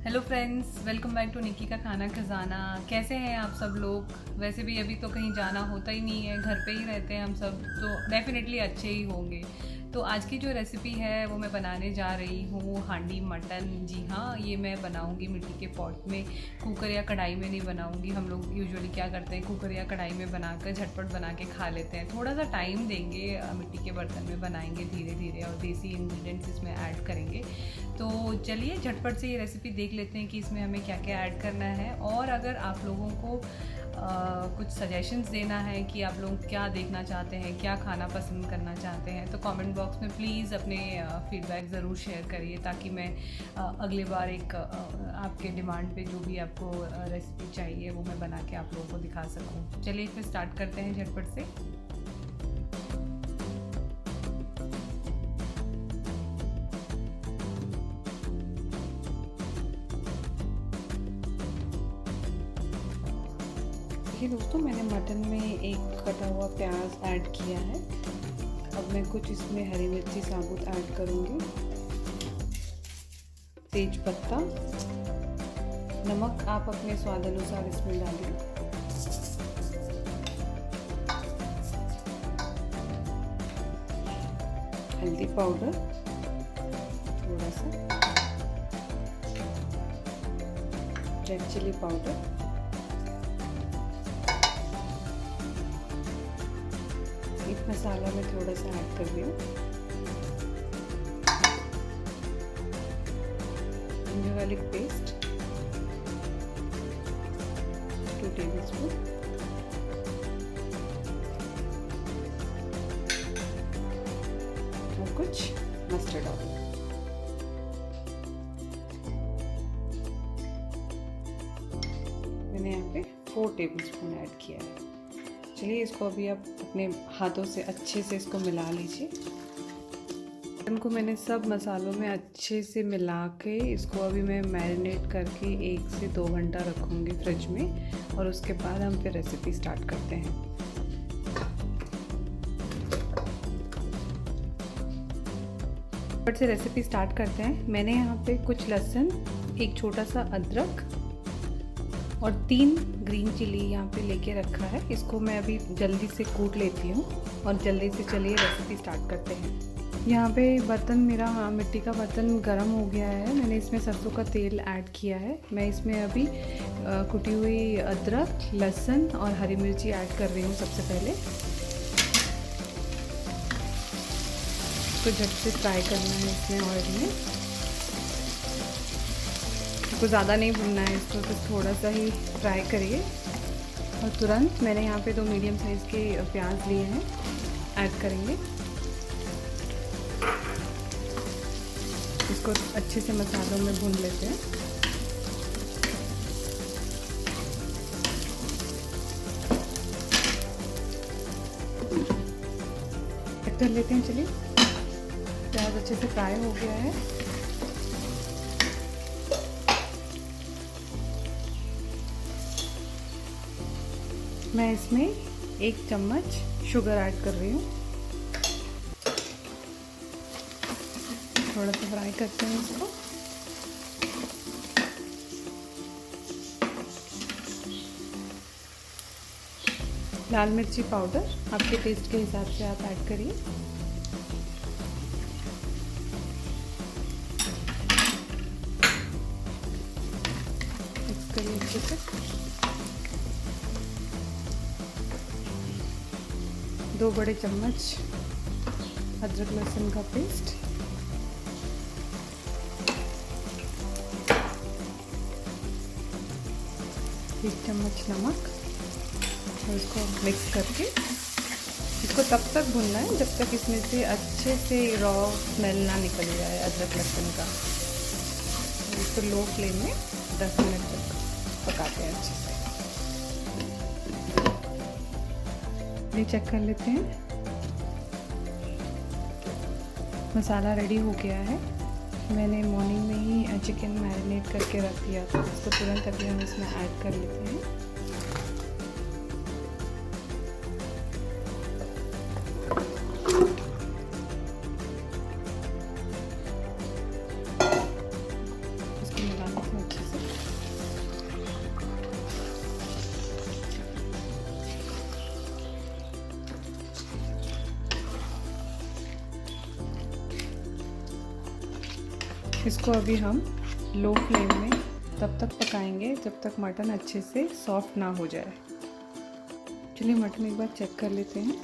Hello friends, welcome back to Nikki का खाना खजाना। कैसे हैं आप सब लोग? वैसे भी अभी तो कहीं जाना होता ही नहीं है, घर पे ही रहते हैं हम सब, तो डेफिनेटली अच्छे ही होंगे। तो आज की जो रेसिपी है वो मैं बनाने जा रही हूँ हांडी मटन। जी हाँ, ये मैं बनाऊँगी मिट्टी के पॉट में, कुकर या कढ़ाई में नहीं बनाऊँगी। हम लोग यूजुअली क्या करते हैं, कुकर या कढ़ाई में बनाकर झटपट बना के खा लेते हैं। थोड़ा सा टाइम देंगे, मिट्टी के बर्तन में बनाएंगे धीरे धीरे और देसी इंग्रेडिएंट्स इसमें ऐड करेंगे। तो चलिए झटपट से ये रेसिपी देख लेते हैं कि इसमें हमें क्या क्या ऐड करना है। और अगर आप लोगों को कुछ सजेशंस देना है कि आप लोग क्या देखना चाहते हैं, क्या खाना पसंद करना चाहते हैं, तो कमेंट बॉक्स में प्लीज़ अपने फीडबैक ज़रूर शेयर करिए, ताकि मैं अगली बार एक आपके डिमांड पे जो भी आपको रेसिपी चाहिए वो मैं बना के आप लोगों को दिखा सकूँ। चलिए फिर स्टार्ट करते हैं झटपट से। देखिए दोस्तों, मैंने मटन में एक कटा हुआ प्याज ऐड किया है। अब मैं कुछ इसमें हरी मिर्ची साबुत ऐड करूँगी, तेज पत्ता, नमक आप अपने स्वाद अनुसार इसमें डालें, हल्दी पाउडर थोड़ा सा, रेड चिली पाउडर, मीट मसाला मैं थोड़ा सा ऐड कर रही हूँ, जिंजर गार्लिक पेस्ट 2 टेबलस्पून, और कुछ मस्टर्ड ऑयल। मैंने यहाँ पे 4 टेबलस्पून ऐड किया है। चलिए इसको अभी आप अपने हाथों से अच्छे से इसको मिला लीजिए। चिकन को मैंने सब मसालों में अच्छे से मिला के इसको अभी मैं मैरिनेट करके 1 से 2 घंटा रखूँगी फ्रिज में, और उसके बाद हम फिर रेसिपी स्टार्ट करते हैं। फट से रेसिपी स्टार्ट करते हैं। मैंने यहाँ पे कुछ लहसुन, एक छोटा सा अदरक और 3 ग्रीन चिली यहाँ पे लेके रखा है। इसको मैं अभी जल्दी से कूट लेती हूँ और जल्दी से चलिए रेसिपी स्टार्ट करते हैं। यहाँ पे बर्तन मेरा मिट्टी का बर्तन गर्म हो गया है। मैंने इसमें सरसों का तेल ऐड किया है। मैं इसमें अभी कुटी हुई अदरक, लहसुन और हरी मिर्ची ऐड कर रही हूँ। सबसे पहले इसको झट से फ्राई करना है इसमें ऑयल में। इसको ज़्यादा नहीं भुनना है, इसको तो थोड़ा सा ही फ्राई करिए। और तुरंत मैंने यहाँ पे 2 मीडियम साइज़ के प्याज लिए हैं, ऐड करेंगे। इसको अच्छे से मसालों में भून लेते हैं। चेक कर लेते हैं। चलिए, प्याज अच्छे से फ्राई हो गया है। मैं इसमें 1 चम्मच शुगर ऐड कर रही हूँ। थोड़ा सा फ्राई करते हैं इसको। लाल मिर्ची पाउडर आपके टेस्ट के हिसाब से आप ऐड करिए। मिक्स करिए अच्छे से। 2 बड़े चम्मच अदरक लहसुन का पेस्ट, 1 चम्मच नमक, और इसको मिक्स करके इसको तब तक भूनना है जब तक इसमें से अच्छे से रॉ स्मेल ना निकल जाए अदरक लहसुन का। इसको लो फ्लेम में 10 मिनट तक पकाते हैं अच्छे से। ये चेक कर लेते हैं। मसाला रेडी हो गया है। मैंने मॉर्निंग में ही चिकन मैरिनेट करके रख दिया था, इसको तुरंत अभी हम इसमें ऐड कर लेते हैं। इसको मिलाने से अच्छे इसको अभी हम लो फ्लेम में तब तक पकाएंगे जब तक मटन अच्छे से सॉफ्ट ना हो जाए। चलिए मटन एक बार चेक कर लेते हैं।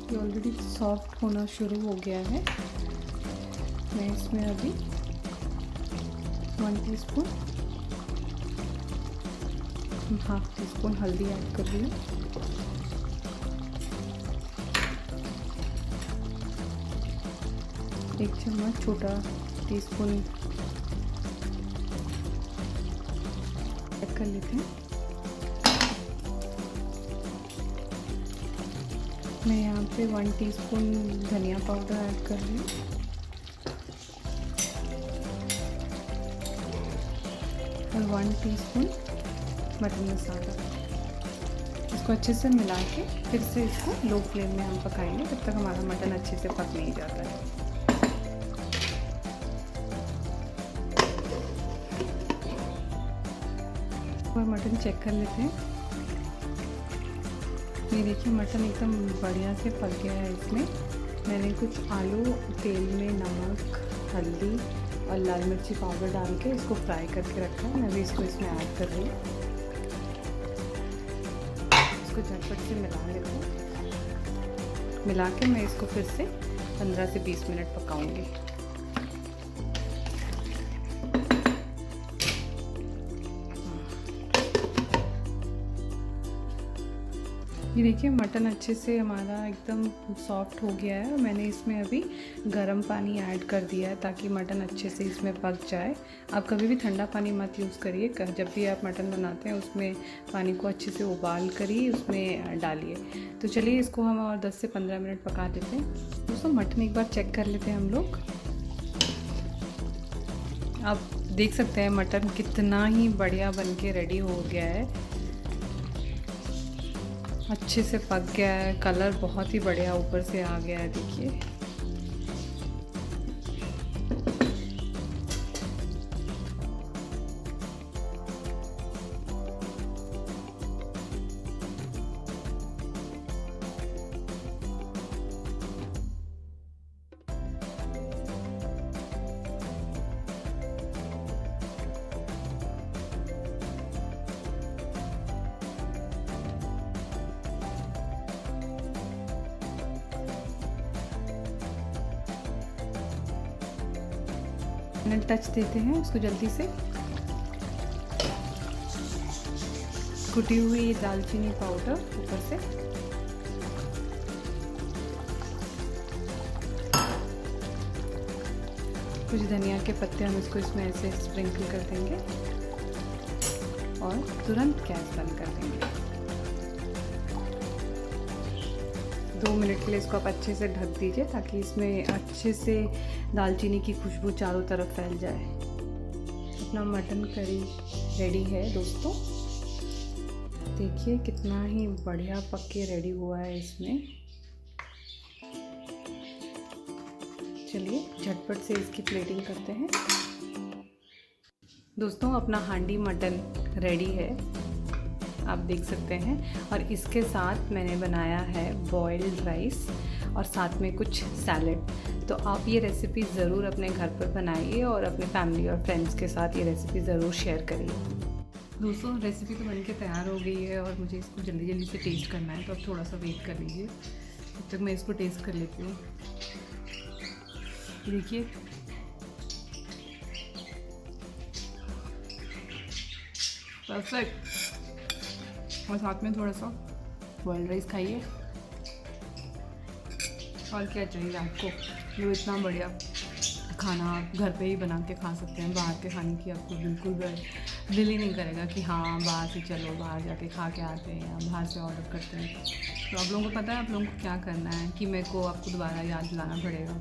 ये ऑलरेडी सॉफ्ट होना शुरू हो गया है। मैं इसमें अभी 1 टीस्पून, ½ टीस्पून हल्दी ऐड कर रही हूँ। एक चम्मच छोटा टीस्पून ऐड कर लेते हैं। मैं यहाँ पे 1 टीस्पून धनिया पाउडर ऐड कर रही हूँ और 1 टीस्पून मटन मसाला। इसको अच्छे से मिला के फिर से इसको लो फ्लेम में हम पकाएंगे जब तक हमारा मटन अच्छे से पक नहीं जाता है। और मटन चेक कर लेते हैं। ये देखिए मटन एकदम बढ़िया से पक गया है। इसमें मैंने कुछ आलू तेल में नमक, हल्दी और लाल मिर्ची पाउडर डाल के इसको फ्राई करके रखा है। मैं भी इसको इसमें ऐड कर रही हूँ। इसको झटपट से मिला लेते हैं। मिला के मैं इसको फिर से 15 से 20 मिनट पकाऊंगी। ये देखिए मटन अच्छे से हमारा एकदम सॉफ्ट हो गया है और मैंने इसमें अभी गर्म पानी ऐड कर दिया है ताकि मटन अच्छे से इसमें पक जाए। आप कभी भी ठंडा पानी मत यूज़ करिए। जब भी आप मटन बनाते हैं उसमें पानी को अच्छे से उबाल कर ही उसमें डालिए। तो चलिए इसको हम और 10 से 15 मिनट पका देते हैं। दोस्तों मटन एक बार चेक कर लेते हैं हम लोग। आप देख सकते हैं मटन कितना ही बढ़िया बन के रेडी हो गया है। अच्छे से पक गया है, कलर बहुत ही बढ़िया ऊपर से आ गया है। देखिए टच देते हैं उसको जल्दी से। कुटी हुई दालचीनी पाउडर ऊपर से, कुछ धनिया के पत्ते हम इसको इसमें ऐसे स्प्रिंकल कर देंगे और तुरंत गैस बंद कर देंगे। 2 मिनट के लिए इसको आप अच्छे से ढक दीजिए ताकि इसमें अच्छे से दालचीनी की खुशबू चारों तरफ फैल जाए। अपना मटन करी रेडी है दोस्तों। देखिए कितना ही बढ़िया पक के रेडी हुआ है इसमें। चलिए झटपट से इसकी प्लेटिंग करते हैं। दोस्तों अपना हांडी मटन रेडी है, आप देख सकते हैं। और इसके साथ मैंने बनाया है बॉइल्ड राइस और साथ में कुछ सैलेड। तो आप ये रेसिपी ज़रूर अपने घर पर बनाइए और अपने फैमिली और फ्रेंड्स के साथ ये रेसिपी ज़रूर शेयर करिए। दोस्तों रेसिपी तो बनके तैयार हो गई है और मुझे इसको जल्दी जल्दी से टेस्ट करना है, तो आप थोड़ा सा वेट कर लीजिए। तब तक मैं इसको टेस्ट कर लेती हूँ। देखिए परफेक्ट। और साथ में थोड़ा सा बॉइल्ड राइस खाइए। और क्या चाहिए आपको। वो इतना बढ़िया खाना आप घर पे ही बना के खा सकते हैं। बाहर के खाने की आपको बिल्कुल दिल ही नहीं करेगा कि हाँ बाहर से चलो बाहर जाके खा के आते हैं या बाहर से ऑर्डर करते हैं। तो आप लोगों को पता है आप लोगों को क्या करना है कि मेरे को आपको दोबारा याद दिलाना पड़ेगा।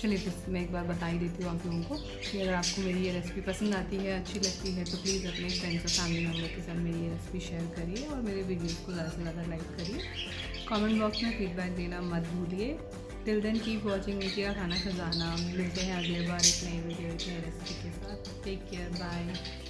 चलिए तो मैं एक बार बता ही देती हूँ आप लोगों को कि अगर आपको मेरी ये रेसिपी पसंद आती है, अच्छी लगती है, तो प्लीज़ अपने फ्रेंड्स और फैमिली मेम्बर के साथ मेरी ये रेसिपी शेयर करिए और मेरे वीडियोज़ को ज़्यादा से ज़्यादा लाइक करिए। कमेंट बॉक्स में फीडबैक देना मत भूलिए। टिल देन कीप वॉचिंग निकी का खाना खजाना। मिलते हैं अगले बार एक नई वीडियो एक नई रेसिपी के साथ। Take care, bye.